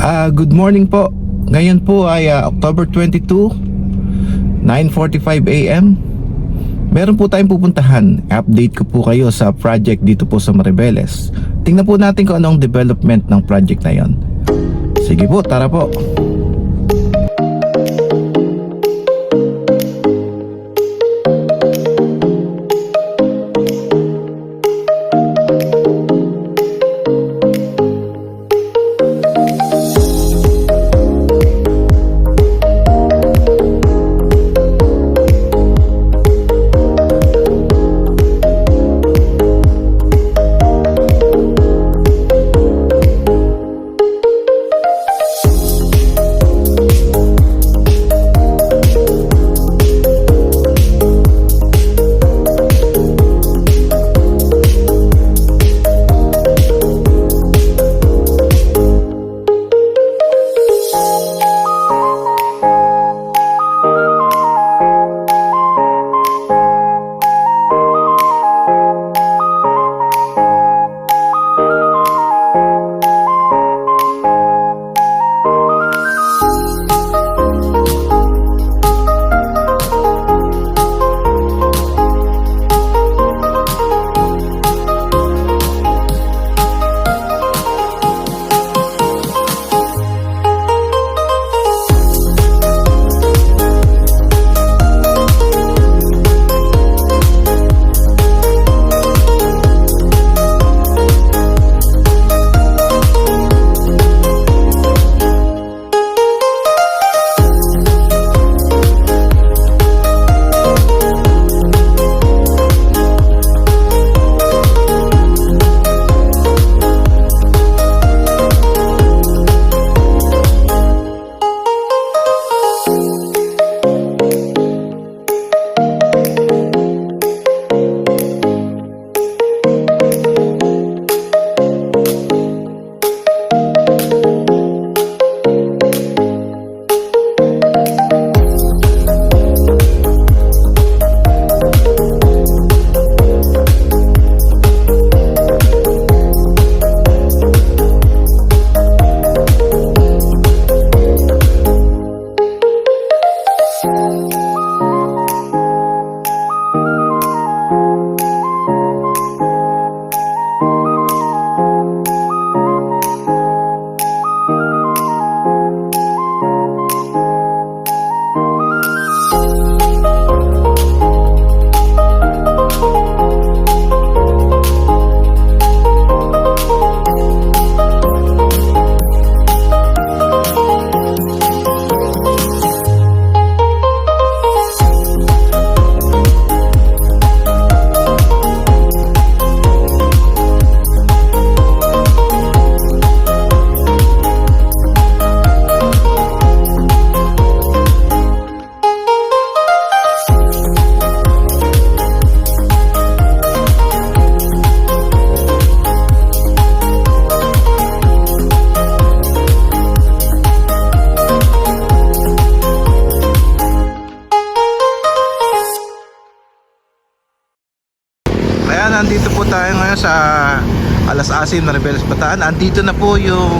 Good morning po. Ngayon po ay October 22, 9:45 AM. Meron po tayong pupuntahan. Update ko po kayo sa project dito po sa Maribeles. Tingnan po natin kung anong development ng project na yon. Sige po, tara po. Nandito po tayo ngayon sa Alas-Asin, Maribeles, Bataan. Andito na po yung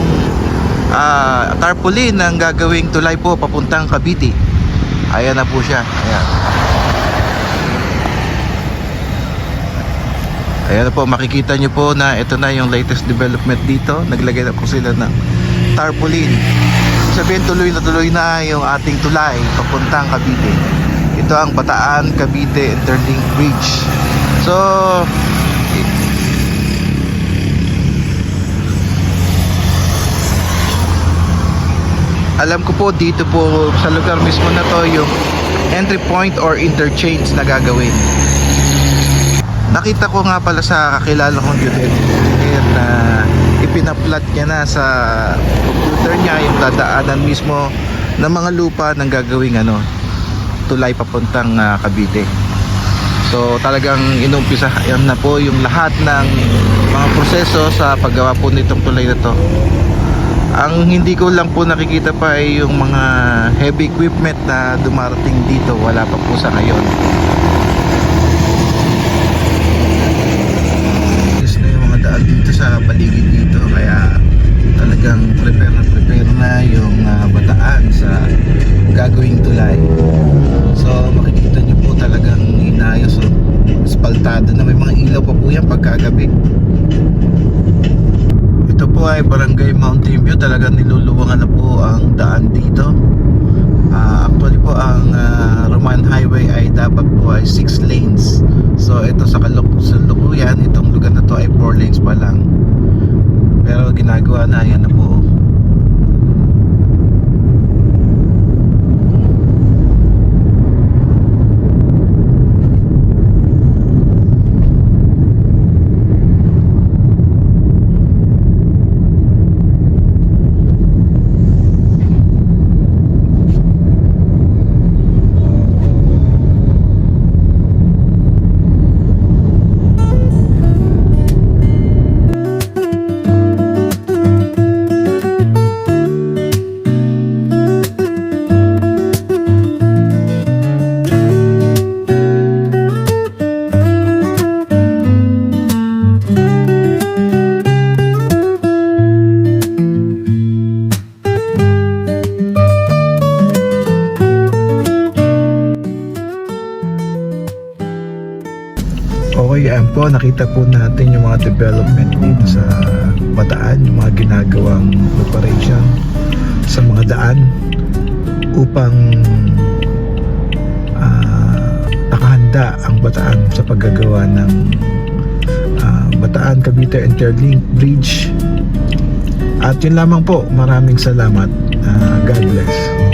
tarpaulin ng gagawing tulay po papuntang Cavite. Ayan na po siya. Ayan. Ayan na po, makikita nyo po na ito na yung latest development dito. Naglagay na po sila ng tarpaulin. Sabihin, tuloy na yung ating tulay papuntang Cavite. Ito ang Bataan Cavite Interlink Bridge. So alam ko po dito po sa lugar mismo na to yung entry point or interchange na gagawin. Nakita ko nga pala sa kakilala kong geodetic engineer na ipinaplat niya na sa computer niya yung dadaanan mismo ng mga lupa ng gagawing tulay papuntang Cavite. So talagang inumpisa yan na po yung lahat ng mga proseso sa paggawa po nitong tulay na to. Ang hindi ko lang po nakikita pa ay yung mga heavy equipment na dumarating dito. Wala pa po sa ngayon. Yes na yung mga daan dito sa paligid dito. Kaya talagang prepare na yung Bataan sa gagawing tulay. So makikita nyo po talagang inayos, espaltado na, may mga ilaw pa po yan pagkagabi. Ito po ay Barangay Mountain View, talagang niluluwangan na po ang daan dito. Actually po ang Roman Highway ay dapat po ay 6 lanes. So ito sa kalukuyan, itong lugar na to ay 4 lanes pa lang. Pero ginagawa na, yan na po. Okay, yan po, nakita po natin yung mga development dito sa Bataan, yung mga ginagawang operation sa mga daan upang nakahanda ang Bataan sa paggagawa ng Bataan Cavite Interlink Bridge. At yun lamang po, maraming salamat. God bless.